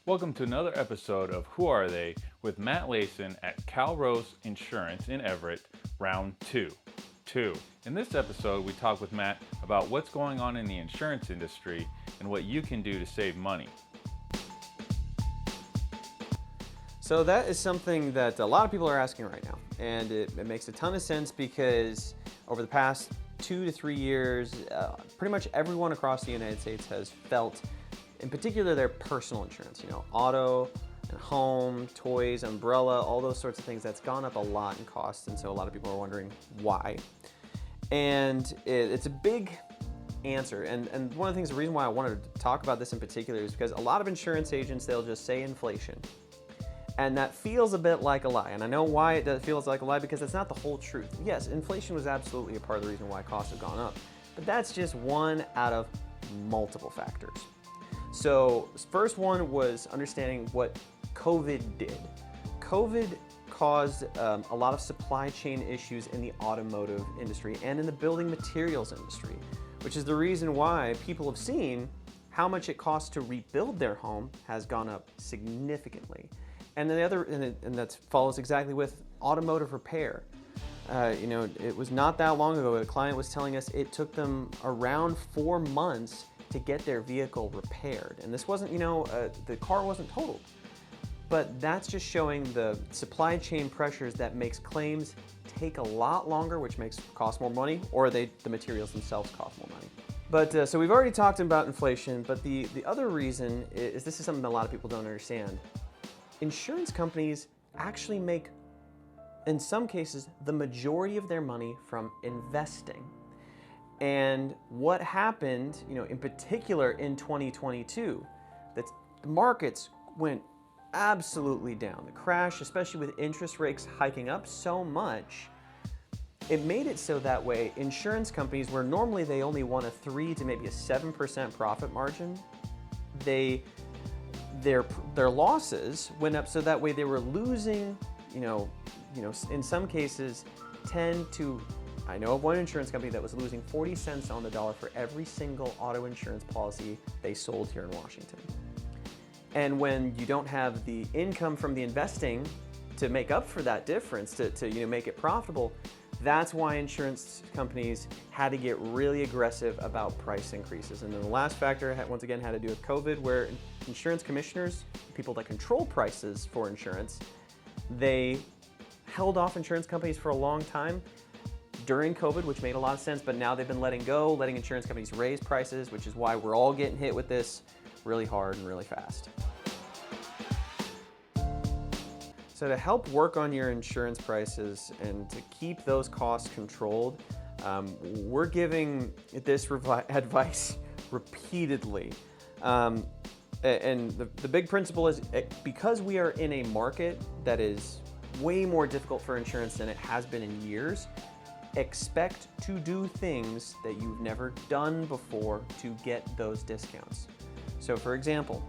Welcome to another episode of Who Are They with Matt Layson at Calrose Insurance in Everett, round 2. In this episode, we talk with Matt about what's going on in the insurance industry and what you can do to save money. So that is something that a lot of people are asking right now, and it makes a ton of sense because over the past 2 to 3 years, pretty much everyone across the United States has felt, in particular, their personal insurance, auto and home, toys, umbrella, all those sorts of things, that's gone up a lot in cost, and so a lot of people are wondering why. And it's a big answer, and one of the things, the reason why I wanted to talk about this in particular is because a lot of insurance agents, they'll just say inflation. And that feels a bit like a lie. And I know why it feels like a lie, because it's not the whole truth. Yes, inflation was absolutely a part of the reason why costs have gone up, but that's just one out of multiple factors. So first one was understanding what COVID did. COVID caused a lot of supply chain issues in the automotive industry and in the building materials industry, which is the reason why people have seen how much it costs to rebuild their home has gone up significantly. And then and that follows exactly with automotive repair. It was not that long ago, a client was telling us it took them around 4 months to get their vehicle repaired. And this wasn't, the car wasn't totaled. But that's just showing the supply chain pressures that makes claims take a lot longer, which makes cost more money, or the materials themselves cost more money. But so we've already talked about inflation, but the other reason is, this is something that a lot of people don't understand. Insurance companies actually make, in some cases, the majority of their money from investing. And what happened, in particular in 2022, that the markets went absolutely down. The crash, especially with interest rates hiking up so much, it made it so that way insurance companies, where normally they only want a 3 to maybe a 7% profit margin, their losses went up, so that way they were losing, in some cases 10 to, I know of one insurance company that was losing 40 cents on the dollar for every single auto insurance policy they sold here in Washington. And when you don't have the income from the investing to make up for that difference, to make it profitable, that's why insurance companies had to get really aggressive about price increases. And then the last factor, once again, had to do with COVID, where insurance commissioners, people that control prices for insurance, they held off insurance companies for a long time during COVID, which made a lot of sense, but now they've been letting insurance companies raise prices, which is why we're all getting hit with this really hard and really fast. So to help work on your insurance prices and to keep those costs controlled, we're giving this advice repeatedly. And the big principle is, because we are in a market that is way more difficult for insurance than it has been in years, expect to do things that you've never done before to get those discounts. So for example,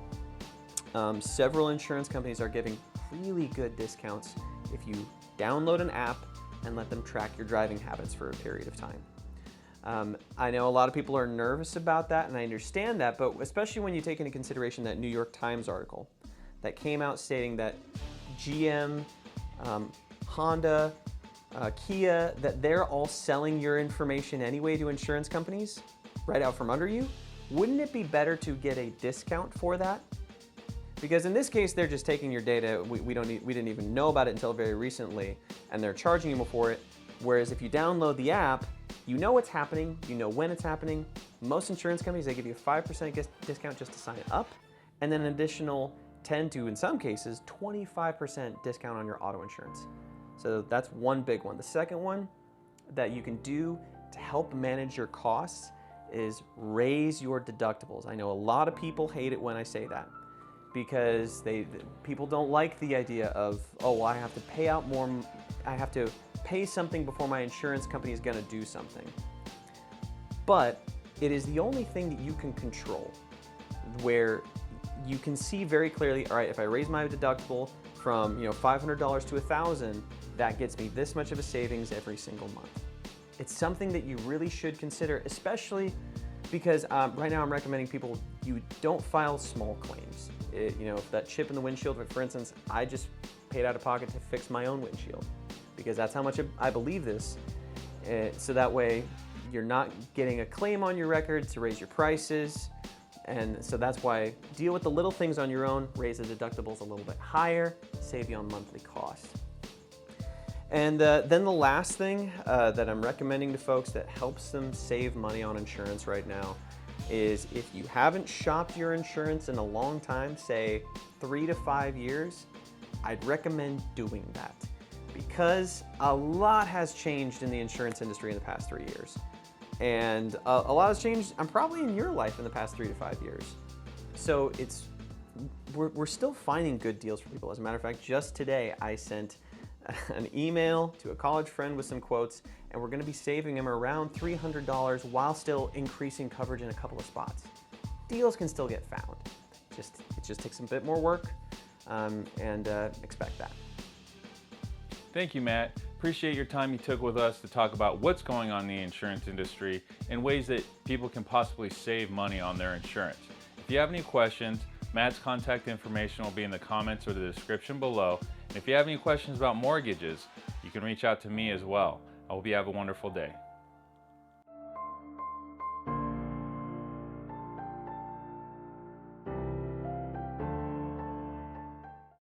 several insurance companies are giving really good discounts if you download an app and let them track your driving habits for a period of time. I know a lot of people are nervous about that, and I understand that, but especially when you take into consideration that New York Times article that came out stating that GM, Honda, Kia, that they're all selling your information anyway to insurance companies right out from under you. Wouldn't it be better to get a discount for that? Because in this case, they're just taking your data. We didn't even know about it until very recently, and they're charging you for it. Whereas if you download the app, you know what's happening, you know when it's happening. Most insurance companies, they give you a 5% discount just to sign up, and then an additional 10 to, in some cases, 25% discount on your auto insurance. So that's one big one. The second one that you can do to help manage your costs is raise your deductibles. I know a lot of people hate it when I say that, because people don't like the idea of, I have to pay out more, I have to pay something before my insurance company is gonna do something. But it is the only thing that you can control, where you can see very clearly, all right, if I raise my deductible from $500 to $1,000, that gets me this much of a savings every single month. It's something that you really should consider, especially because right now I'm recommending people, you don't file small claims. If that chip in the windshield, for instance, I just paid out of pocket to fix my own windshield because that's how much I believe this. So that way you're not getting a claim on your record to raise your prices. And so that's why deal with the little things on your own, raise the deductibles a little bit higher, save you on monthly costs. And then the last thing that I'm recommending to folks that helps them save money on insurance right now is if you haven't shopped your insurance in a long time, say 3 to 5 years, I'd recommend doing that because a lot has changed in the insurance industry in the past 3 years. And a lot has changed, probably in your life in the past 3 to 5 years. So we're still finding good deals for people. As a matter of fact, just today I sent an email to a college friend with some quotes, and we're going to be saving him around $300 while still increasing coverage in a couple of spots. Deals can still get found. It just takes a bit more work, and expect that. Thank you, Matt. Appreciate your time you took with us to talk about what's going on in the insurance industry and ways that people can possibly save money on their insurance. If you have any questions, Matt's contact information will be in the comments or the description below. And if you have any questions about mortgages, you can reach out to me as well. I hope you have a wonderful day.